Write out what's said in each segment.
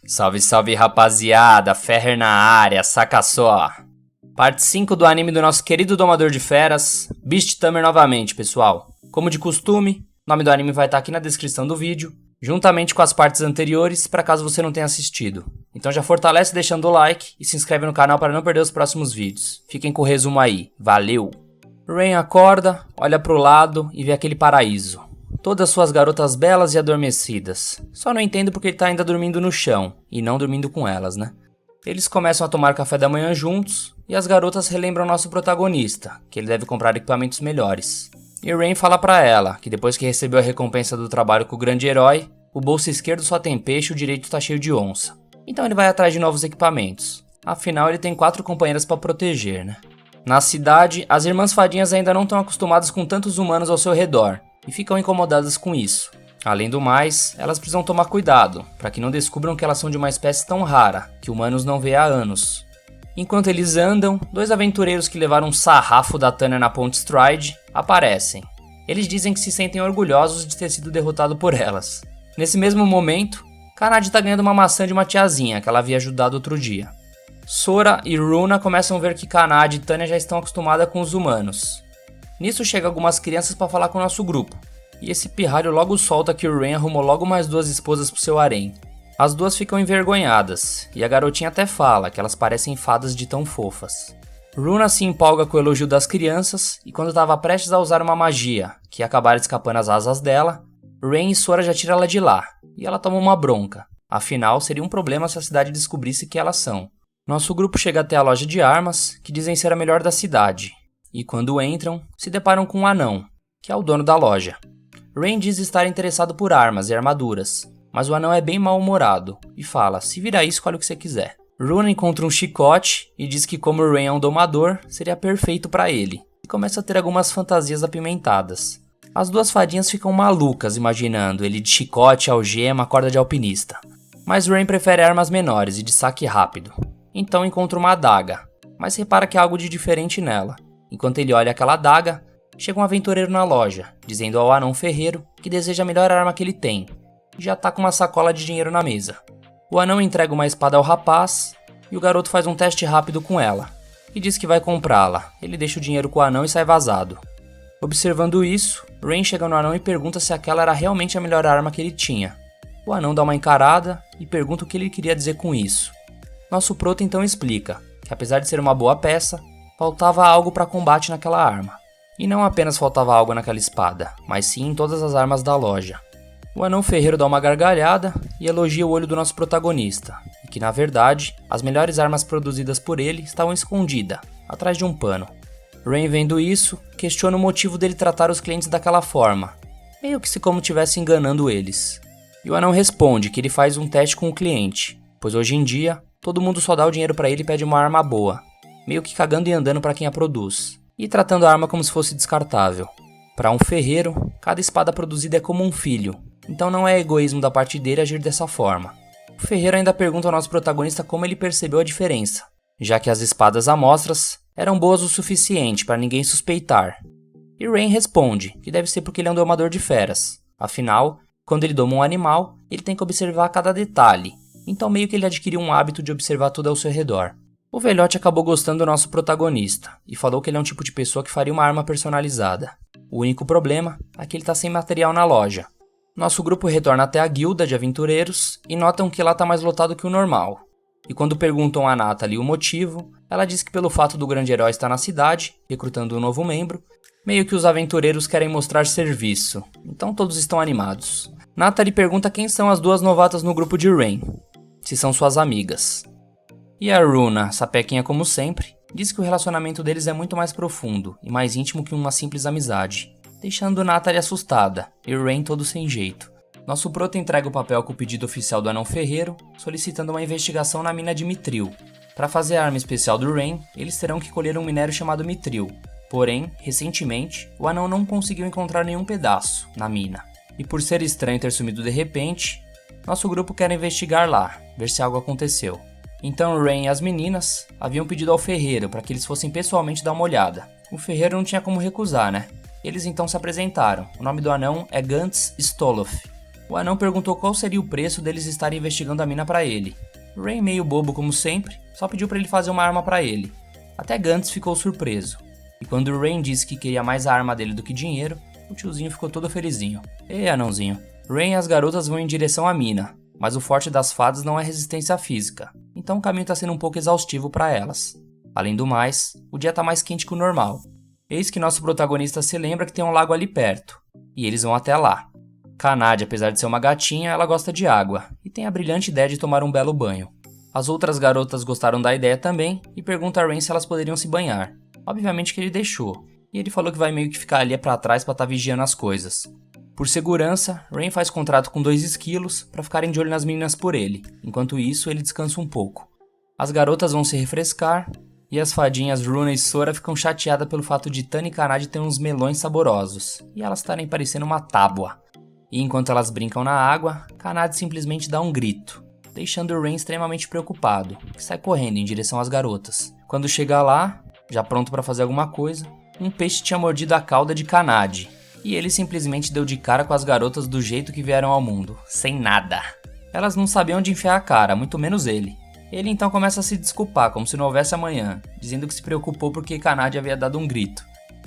Salve, salve rapaziada, Ferrer na área, saca só. Parte 5 do anime do nosso querido Domador de Feras, Beast Tamer novamente, pessoal. Como de costume, o nome do anime vai estar aqui na descrição do vídeo, juntamente com as partes anteriores, para caso você não tenha assistido. Então já fortalece deixando o like e se inscreve no canal para não perder os próximos vídeos. Fiquem com o resumo aí, valeu! Rain acorda, olha pro lado e vê aquele paraíso. Todas suas garotas belas e adormecidas. Só não entendo porque ele tá ainda dormindo no chão, e não dormindo com elas, né? Eles começam a tomar café da manhã juntos, e as garotas relembram nosso protagonista, que ele deve comprar equipamentos melhores. E Rain fala pra ela, que depois que recebeu a recompensa do trabalho com o grande herói, o bolso esquerdo só tem peixe e o direito tá cheio de onça. Então ele vai atrás de novos equipamentos. Afinal, ele tem 4 companheiras pra proteger, né? Na cidade, as irmãs fadinhas ainda não estão acostumadas com tantos humanos ao seu redor, e ficam incomodadas com isso. Além do mais, elas precisam tomar cuidado, para que não descubram que elas são de uma espécie tão rara, que humanos não vê há anos. Enquanto eles andam, 2 aventureiros que levaram um sarrafo da Tânia na Ponte Stride aparecem. Eles dizem que se sentem orgulhosos de ter sido derrotado por elas. Nesse mesmo momento, Kanade está ganhando uma maçã de uma tiazinha que ela havia ajudado outro dia. Sora e Runa começam a ver que Kanade e Tânia já estão acostumadas com os humanos. Nisso chega algumas crianças para falar com o nosso grupo, e esse pirralho logo solta que o Rain arrumou logo mais 2 esposas pro seu harém. As duas ficam envergonhadas, e a garotinha até fala que elas parecem fadas de tão fofas. Runa se empolga com o elogio das crianças, e quando estava prestes a usar uma magia, que ia acabar escapando as asas dela, Rain e Sora já tiram ela de lá, e ela toma uma bronca. Afinal, seria um problema se a cidade descobrisse que elas são. Nosso grupo chega até a loja de armas, que dizem ser a melhor da cidade. E quando entram, se deparam com um anão, que é o dono da loja. Rain diz estar interessado por armas e armaduras, mas o anão é bem mal-humorado e fala, se virar aí, escolhe o que você quiser. Runa encontra um chicote e diz que como o Rain é um domador, seria perfeito para ele, e começa a ter algumas fantasias apimentadas. As 2 fadinhas ficam malucas imaginando ele de chicote, algema, corda de alpinista. Mas Rain prefere armas menores e de saque rápido. Então encontra uma adaga, mas repara que há algo de diferente nela. Enquanto ele olha aquela adaga, chega um aventureiro na loja, dizendo ao anão ferreiro que deseja a melhor arma que ele tem, e já tá com uma sacola de dinheiro na mesa. O anão entrega uma espada ao rapaz, e o garoto faz um teste rápido com ela, e diz que vai comprá-la. Ele deixa o dinheiro com o anão e sai vazado. Observando isso, Rain chega no anão e pergunta se aquela era realmente a melhor arma que ele tinha. O anão dá uma encarada e pergunta o que ele queria dizer com isso. Nosso proto então explica que apesar de ser uma boa peça, faltava algo para combate naquela arma. E não apenas faltava algo naquela espada, mas sim em todas as armas da loja. O anão ferreiro dá uma gargalhada e elogia o olho do nosso protagonista, e que na verdade, as melhores armas produzidas por ele estavam escondidas, atrás de um pano. Rain, vendo isso, questiona o motivo dele tratar os clientes daquela forma, meio que se como estivesse enganando eles. E o anão responde que ele faz um teste com o cliente, pois hoje em dia, todo mundo só dá o dinheiro para ele e pede uma arma boa, meio que cagando e andando para quem a produz, e tratando a arma como se fosse descartável. Para um ferreiro, cada espada produzida é como um filho, então não é egoísmo da parte dele agir dessa forma. O ferreiro ainda pergunta ao nosso protagonista como ele percebeu a diferença, já que as espadas amostras eram boas o suficiente para ninguém suspeitar. E Rain responde que deve ser porque ele é um domador de feras, afinal, quando ele doma um animal, ele tem que observar cada detalhe, então meio que ele adquiriu um hábito de observar tudo ao seu redor. O velhote acabou gostando do nosso protagonista e falou que ele é um tipo de pessoa que faria uma arma personalizada. O único problema é que ele está sem material na loja. Nosso grupo retorna até a guilda de aventureiros e notam que lá está mais lotado que o normal. E quando perguntam a Natalie o motivo, ela diz que pelo fato do grande herói estar na cidade, recrutando um novo membro, meio que os aventureiros querem mostrar serviço, então todos estão animados. Natalie pergunta quem são as 2 novatas no grupo de Rain, se são suas amigas. E a Runa, sapequinha como sempre, diz que o relacionamento deles é muito mais profundo e mais íntimo que uma simples amizade, deixando Natalie assustada e Rain todo sem jeito. Nosso proto entrega o papel com o pedido oficial do anão ferreiro, solicitando uma investigação na mina de mitril. Para fazer a arma especial do Rain, eles terão que colher um minério chamado mitril. Porém, recentemente, o anão não conseguiu encontrar nenhum pedaço na mina. E por ser estranho ter sumido de repente, nosso grupo quer investigar lá, ver se algo aconteceu. Então Rain e as meninas haviam pedido ao ferreiro para que eles fossem pessoalmente dar uma olhada. O ferreiro não tinha como recusar, né? Eles então se apresentaram. O nome do anão é Gantz Stoloff. O anão perguntou qual seria o preço deles estarem investigando a mina pra ele. Rain, meio bobo como sempre, só pediu pra ele fazer uma arma pra ele. Até Gantz ficou surpreso. E quando Rain disse que queria mais a arma dele do que dinheiro, o tiozinho ficou todo felizinho. Ei, anãozinho. Rain e as garotas vão em direção à mina, mas o forte das fadas não é resistência física, então o caminho tá sendo um pouco exaustivo pra elas. Além do mais, o dia tá mais quente que o normal. Eis que nosso protagonista se lembra que tem um lago ali perto, e eles vão até lá. Kanade, apesar de ser uma gatinha, ela gosta de água, e tem a brilhante ideia de tomar um belo banho. As outras garotas gostaram da ideia também, e perguntam a Rain se elas poderiam se banhar. Obviamente que ele deixou, e ele falou que vai meio que ficar ali pra trás pra tá vigiando as coisas. Por segurança, Rain faz contrato com 2 esquilos pra ficarem de olho nas meninas por ele, enquanto isso ele descansa um pouco. As garotas vão se refrescar, e as fadinhas Runa e Sora ficam chateadas pelo fato de Tana e Kanade terem uns melões saborosos, e elas estarem parecendo uma tábua. E enquanto elas brincam na água, Kanade simplesmente dá um grito, deixando Rain extremamente preocupado, que sai correndo em direção às garotas. Quando chega lá, já pronto pra fazer alguma coisa, um peixe tinha mordido a cauda de Kanade, e ele simplesmente deu de cara com as garotas do jeito que vieram ao mundo, sem nada. Elas não sabiam onde enfiar a cara, muito menos ele. Ele então começa a se desculpar, como se não houvesse amanhã, dizendo que se preocupou porque Kanade havia dado um grito.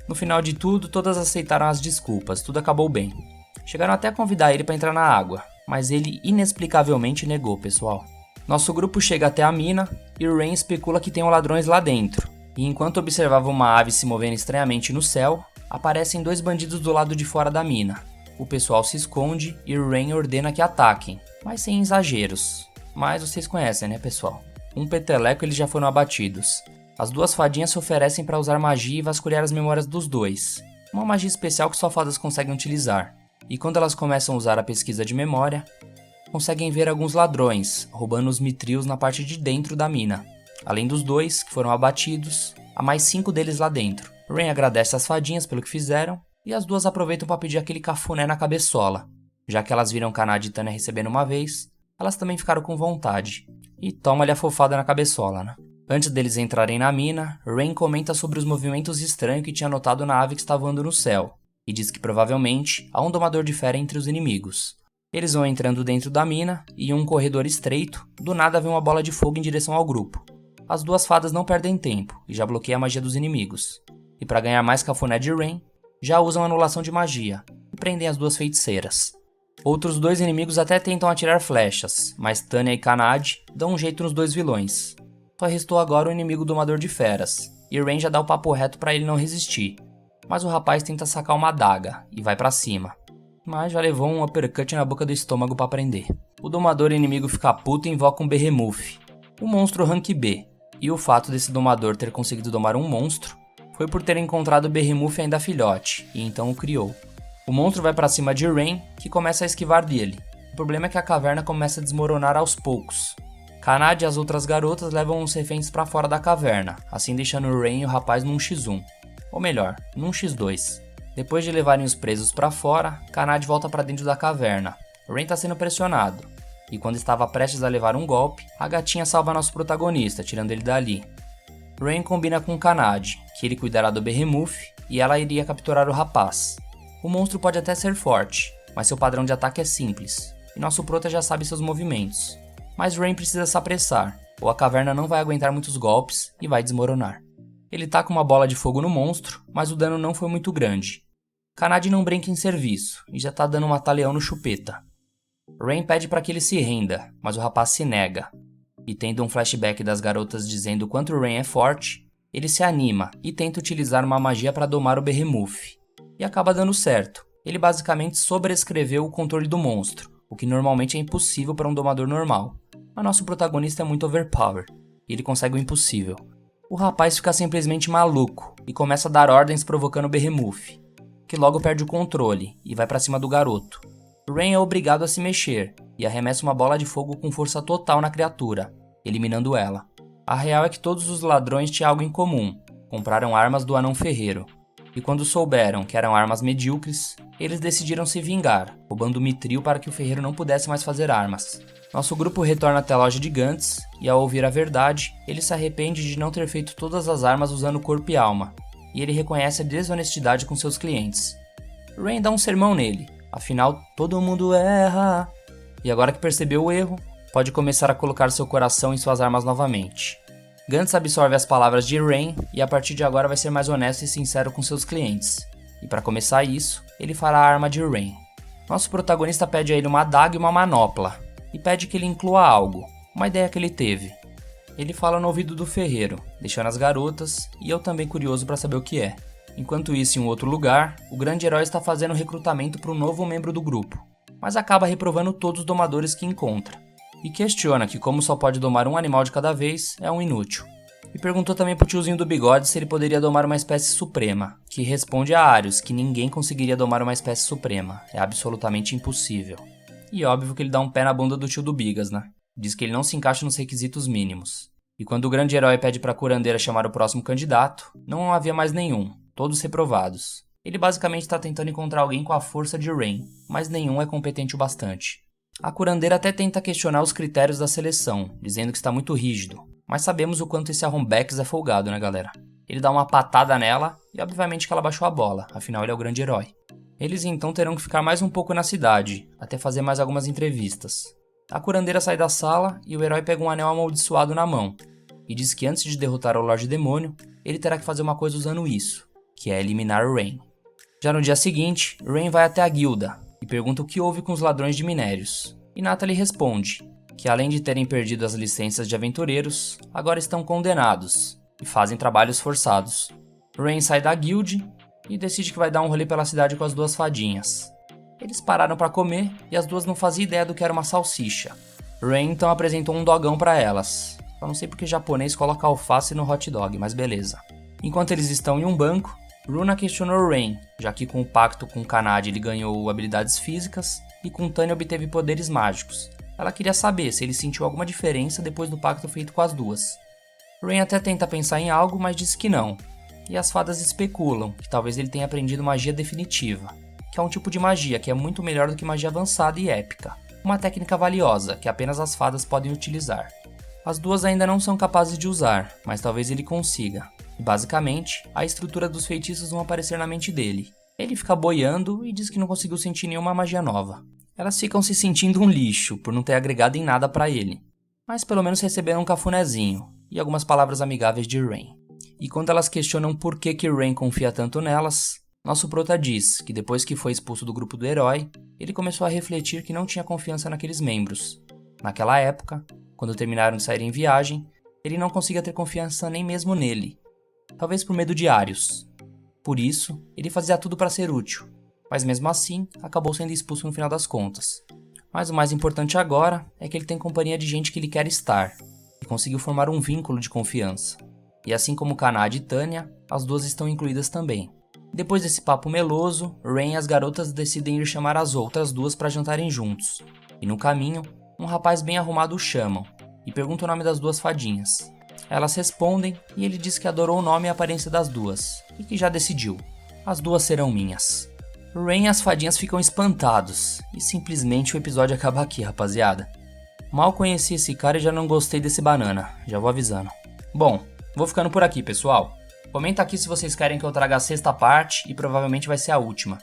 No final de tudo, todas aceitaram as desculpas, tudo acabou bem. Chegaram até a convidar ele para entrar na água, mas ele inexplicavelmente negou, pessoal. Nosso grupo chega até a mina e Rain especula que tem ladrões lá dentro. E enquanto observava uma ave se movendo estranhamente no céu, aparecem 2 bandidos do lado de fora da mina. O pessoal se esconde e Rain ordena que ataquem, mas sem exageros. Mas vocês conhecem, né, pessoal? Um peteleco eles já foram abatidos. As 2 fadinhas se oferecem para usar magia e vasculhar as memórias dos 2. Uma magia especial que só fadas conseguem utilizar. E quando elas começam a usar a pesquisa de memória, conseguem ver alguns ladrões roubando os mitrios na parte de dentro da mina. Além dos 2 que foram abatidos, há mais 5 deles lá dentro. Rain agradece às fadinhas pelo que fizeram, e as 2 aproveitam para pedir aquele cafuné na cabeçola. Já que elas viram Kanade e Tana recebendo uma vez, elas também ficaram com vontade. E toma-lhe a fofada na cabeçola, né? Antes deles entrarem na mina, Rain comenta sobre os movimentos estranhos que tinha notado na ave que estava voando no céu, e diz que provavelmente há um domador de fera entre os inimigos. Eles vão entrando dentro da mina, e em um corredor estreito, do nada vem uma bola de fogo em direção ao grupo. As 2 fadas não perdem tempo, e já bloqueiam a magia dos inimigos. E para ganhar mais cafuné de Rain, já usam anulação de magia, e prendem as 2 feiticeiras. Outros 2 inimigos até tentam atirar flechas, mas Tanya e Kanade dão um jeito nos 2 vilões. Só restou agora o inimigo domador de feras, e Rain já dá o papo reto para ele não resistir. Mas o rapaz tenta sacar uma adaga, e vai para cima. Mas já levou um uppercut na boca do estômago para prender. O domador inimigo fica puto e invoca um Behemoth, um monstro rank B. E o fato desse domador ter conseguido domar um monstro foi por ter encontrado o Behemoth ainda filhote, e então o criou. O monstro vai para cima de Rain, que começa a esquivar dele. O problema é que a caverna começa a desmoronar aos poucos. Kanade e as outras garotas levam os reféns para fora da caverna, assim deixando Rain e o rapaz num x1. Ou melhor, num x2. Depois de levarem os presos para fora, Kanade volta para dentro da caverna. Rain está sendo pressionado, e quando estava prestes a levar um golpe, a gatinha salva nosso protagonista, tirando ele dali. Rain combina com Kanade, que ele cuidará do Behemoth e ela iria capturar o rapaz. O monstro pode até ser forte, mas seu padrão de ataque é simples, e nosso prota já sabe seus movimentos. Mas Rain precisa se apressar, ou a caverna não vai aguentar muitos golpes e vai desmoronar. Ele taca uma bola de fogo no monstro, mas o dano não foi muito grande. Kanade não brinca em serviço, e já tá dando um mata-leão no chupeta. Rain pede para que ele se renda, mas o rapaz se nega. E tendo um flashback das garotas dizendo o quanto Rain é forte, ele se anima e tenta utilizar uma magia para domar o Behemoth. E acaba dando certo. Ele basicamente sobrescreveu o controle do monstro, o que normalmente é impossível para um domador normal. Mas nosso protagonista é muito overpower, e ele consegue o impossível. O rapaz fica simplesmente maluco e começa a dar ordens provocando o Behemoth, que logo perde o controle e vai para cima do garoto. Rain é obrigado a se mexer e arremessa uma bola de fogo com força total na criatura, eliminando ela. A real é que todos os ladrões tinham algo em comum: compraram armas do anão ferreiro. E quando souberam que eram armas medíocres, eles decidiram se vingar, roubando o mitril para que o ferreiro não pudesse mais fazer armas. Nosso grupo retorna até a loja de Gantz, e ao ouvir a verdade, ele se arrepende de não ter feito todas as armas usando corpo e alma, e ele reconhece a desonestidade com seus clientes. Rain dá um sermão nele, Afinal, todo mundo erra. E agora que percebeu o erro, pode começar a colocar seu coração em suas armas novamente. Gantz absorve as palavras de Rain e a partir de agora vai ser mais honesto e sincero com seus clientes. E para começar isso, ele fará a arma de Rain. Nosso protagonista pede a ele uma adaga e uma manopla, e pede que ele inclua algo, uma ideia que ele teve. Ele fala no ouvido do ferreiro, deixando as garotas, e eu também curioso para saber o que é. Enquanto isso, em um outro lugar, o grande herói está fazendo recrutamento para um novo membro do grupo, mas acaba reprovando todos os domadores que encontra, e questiona que como só pode domar um animal de cada vez, é um inútil. E perguntou também pro tiozinho do bigode se ele poderia domar uma espécie suprema, que responde a Arius que ninguém conseguiria domar uma espécie suprema, é absolutamente impossível. E óbvio que ele dá um pé na bunda do tio do Bigas, né? Diz que ele não se encaixa nos requisitos mínimos. E quando o grande herói pede pra curandeira chamar o próximo candidato, não havia mais nenhum, todos reprovados. Ele basicamente está tentando encontrar alguém com a força de Rain, mas nenhum é competente o bastante. A curandeira até tenta questionar os critérios da seleção, dizendo que está muito rígido, mas sabemos o quanto esse Arrombex é folgado, né galera? Ele dá uma patada nela e obviamente que ela baixou a bola, afinal ele é o grande herói. Eles então terão que ficar mais um pouco na cidade, até fazer mais algumas entrevistas. A curandeira sai da sala e o herói pega um anel amaldiçoado na mão, e diz que antes de derrotar o Lorde Demônio, ele terá que fazer uma coisa usando isso, que é eliminar Rain. Já no dia seguinte, Rain vai até a guilda e pergunta o que houve com os ladrões de minérios. E Natalie responde que além de terem perdido as licenças de aventureiros, agora estão condenados e fazem trabalhos forçados. Rain sai da guild e decide que vai dar um rolê pela cidade com as duas fadinhas. Eles pararam para comer e as duas não faziam ideia do que era uma salsicha. Rain então apresentou um dogão para elas. Eu não sei porque japonês coloca alface no hot dog, mas beleza. Enquanto eles estão em um banco, Runa questionou Rain, já que com o pacto com Kanade ele ganhou habilidades físicas e com Tanya obteve poderes mágicos. Ela queria saber se ele sentiu alguma diferença depois do pacto feito com as duas. Rain até tenta pensar em algo, mas diz que não. E as fadas especulam que talvez ele tenha aprendido magia definitiva, que é um tipo de magia que é muito melhor do que magia avançada e épica. Uma técnica valiosa que apenas as fadas podem utilizar. As duas ainda não são capazes de usar, mas talvez ele consiga. E basicamente, a estrutura dos feitiços vão aparecer na mente dele. Ele fica boiando e diz que não conseguiu sentir nenhuma magia nova. Elas ficam se sentindo um lixo por não ter agregado em nada pra ele. Mas pelo menos receberam um cafunézinho e algumas palavras amigáveis de Rain. E quando elas questionam por que Rain confia tanto nelas, nosso prota diz que depois que foi expulso do grupo do herói, ele começou a refletir que não tinha confiança naqueles membros. Naquela época, quando terminaram de sair em viagem, ele não conseguia ter confiança nem mesmo nele. Talvez por medo de Arius. Por isso, ele fazia tudo para ser útil, mas mesmo assim, acabou sendo expulso no final das contas. Mas o mais importante agora é que ele tem companhia de gente que ele quer estar, e conseguiu formar um vínculo de confiança. E assim como Kanade e Tanya, as duas estão incluídas também. Depois desse papo meloso, Rain e as garotas decidem ir chamar as outras duas para jantarem juntos. E no caminho, um rapaz bem arrumado o chamam, e pergunta o nome das duas fadinhas. Elas respondem e ele diz que adorou o nome e a aparência das duas, e que já decidiu. As duas serão minhas. Rain e as fadinhas ficam espantados, e simplesmente o episódio acaba aqui, rapaziada. Mal conheci esse cara e já não gostei desse banana, já vou avisando. Bom, vou ficando por aqui, pessoal. Comenta aqui se vocês querem que eu traga a sexta parte e provavelmente vai ser a última.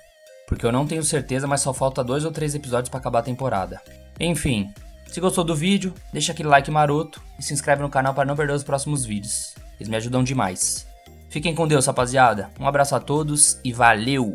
Porque eu não tenho certeza, mas só falta 2 ou 3 episódios para acabar a temporada. Enfim, se gostou do vídeo, deixa aquele like maroto e se inscreve no canal para não perder os próximos vídeos. Eles me ajudam demais. Fiquem com Deus, rapaziada. Um abraço a todos e valeu!